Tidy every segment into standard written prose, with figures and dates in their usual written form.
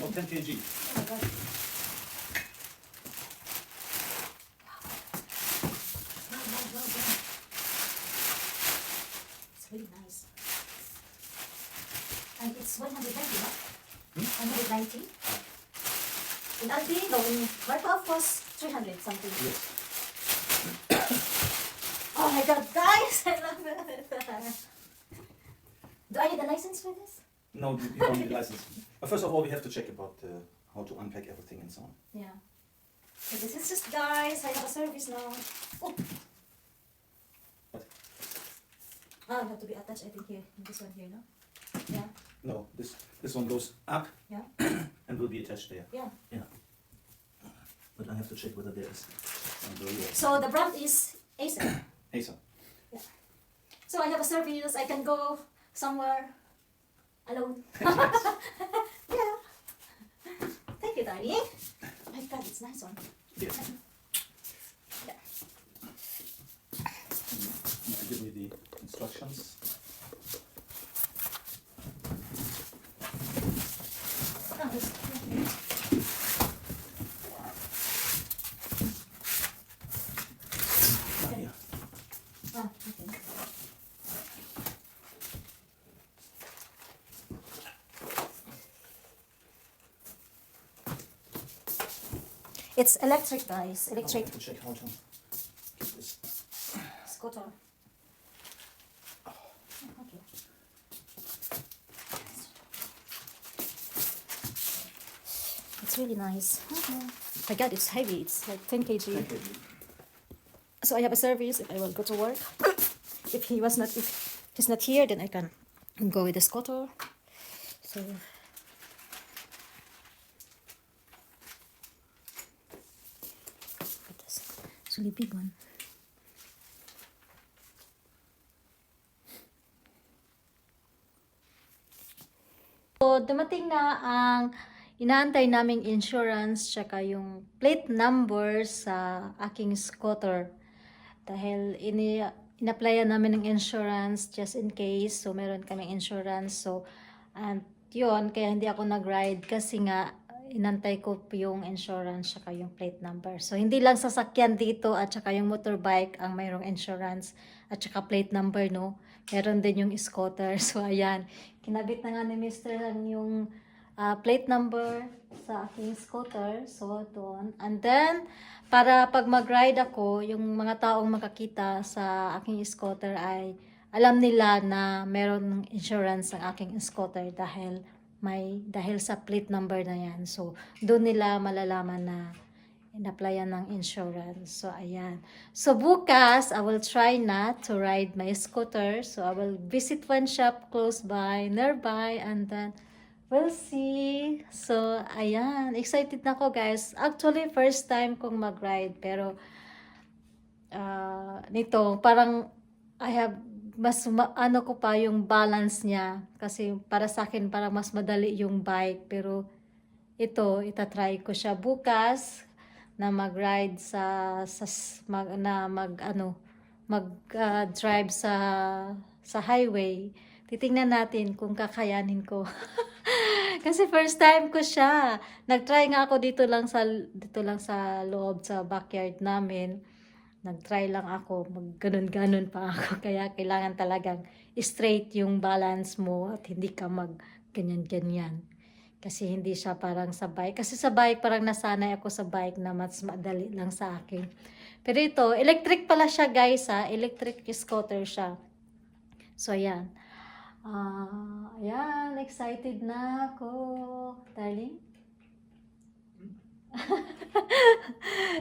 Oh, 10 kg. Oh my God. Wow. It's really nice. And it's 190, right? 190. In Aldi, going markup was 300 something. Yes. Oh my God, guys! I love it. Do I need a license for this? No, you don't need license. But first of all, we have to check about how to unpack everything and so on. Yeah. So this is just, guys, I have a service now. Oh. What? Ah, it have to be attached, I think, here. This one here, no? Yeah. No, this one goes up Yeah. and will be attached there. Yeah. Yeah. But I have to check whether there is. So the brand is Acer. Acer. Yeah. So I have a service. I can go somewhere alone. Yeah. Thank you, darling. Oh my God, it's nice one. Yeah. Yeah. You need to give me the instructions. Oh, this. Yeah. Ah, okay. It's electric, guys. I Electric have to check how to get this. scooter. Oh, okay. It's really nice. My God, it's heavy. It's like 10 kg. Thank you. So I have a service if I will go to work. If he's not here, then I can go with the scooter. So it's really big one. So dumating na ang inaantay naming insurance tsaka yung plate number sa aking scooter. Dahil in-applyan namin ng insurance just in case. So, meron kaming insurance. So, and yun, kaya hindi ako nag-ride kasi nga inantay ko yung insurance tsaka yung plate number. So, hindi lang sasakyan dito at tsaka yung motorbike ang mayroong insurance at tsaka plate number, no? Meron din yung scooter. So, ayan. Kinabit na nga ni Mr. yung plate number sa aking scooter. So, doon. And then, para pag mag-ride ako, yung mga taong makakita sa aking scooter ay alam nila na meron insurance ang aking scooter dahil sa plate number na yan. So, doon nila malalaman na in-applyan ng insurance. So, ayan. So, bukas, I will try not to ride my scooter. So, I will visit one shop close by, nearby, and then we'll see. So, ayan. Excited na ako, guys. Actually, first time kong mag-ride. Pero, nito, parang I have ano ko pa yung balance niya. Kasi para sa akin, parang mas madali yung bike. Pero, ito, itatry ko siya bukas na mag-ride mag-drive sa highway. Titingnan natin kung kakayanin ko. Kasi first time ko siya. Nag-try nga ako dito lang sa loob sa backyard namin. Nag-try lang ako, mag-ganon-ganon pa ako. Kaya kailangan talagang straight yung balance mo at hindi ka mag-ganyan-ganyan. Kasi hindi siya parang sa bike. Kasi sa bike, parang nasanay ako sa bike na mas madali lang sa akin. Pero ito, electric pala siya, guys, ha. Electric scooter siya. So, ayan. Ayan, excited na ako. Darling?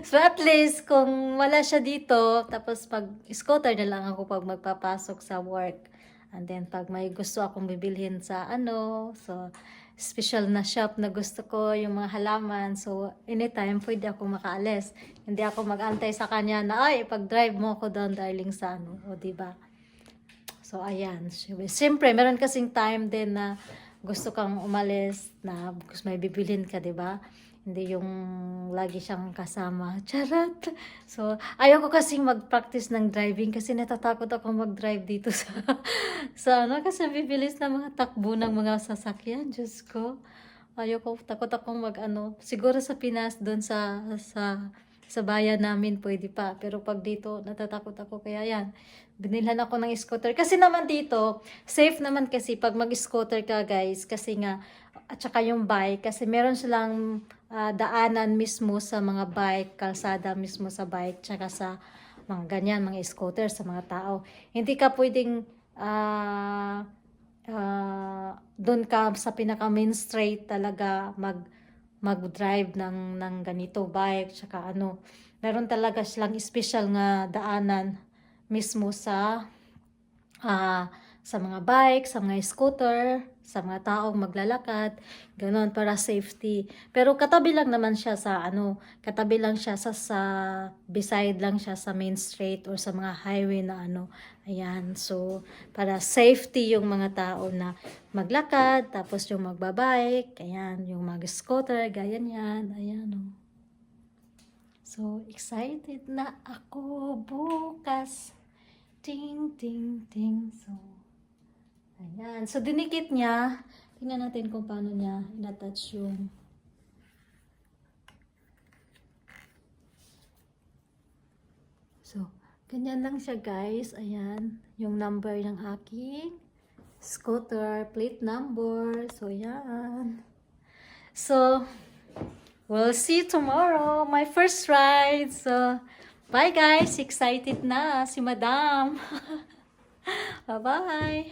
So, at least, kung wala siya dito, tapos pag-scooter na lang ako pag magpapasok sa work. And then, pag may gusto akong bibilhin sa so, special na shop na gusto ko, yung mga halaman. So, anytime, pwede ako makaalis. Hindi ako mag-antay sa kanya na, ay, pag-drive mo ako doon, darling, sa o diba? So, So, ayan. Siyempre, meron kasing time din na gusto kang umalis na gusto may bibilhin ka, di ba? Hindi yung lagi siyang kasama. Charot! So, ayaw ko kasing mag-practice ng driving kasi natatakot ako mag-drive dito sa, sa ano, kasi bibilis na mga takbo ng mga sasakyan. Diyos ko. Ayaw ko, takot akong mag-ano. Siguro sa Pinas, doon sa bayan namin, pwede pa. Pero pag dito, natatakot ako. Kaya yan, binilhan ako ng scooter. Kasi naman dito, safe naman kasi pag mag-scooter ka, guys. Kasi nga, at saka yung bike. Kasi meron silang daanan mismo sa mga bike, kalsada mismo sa bike, tsaka sa mga ganyan, mga scooter, sa mga tao. Hindi ka pwedeng doon ka sa pinaka main street talaga mag-drive ng ganito bike tsaka ano, meron talaga silang special nga daanan mismo sa mga bike, sa mga scooter, sa mga taong maglalakad, ganoon para safety. Pero katabi lang naman siya sa ano, katabi lang siya sa beside lang siya sa main street or sa mga highway na ano. Ayan, so para safety yung mga tao na maglakad, tapos yung magbabike, ayan, yung mag-scooter, ganyan yan, ayan oh. So excited na ako bukas. Ting, ting, ting. So, ayan. So, dinikit niya. Tingnan natin kung paano niya in-attach yung so, ganyan lang siya guys. Ayan. Yung number ng aking scooter. Plate number. So, ayan. So, we'll see you tomorrow. My first ride. So, bye guys. Excited na si Madam. Bye-bye.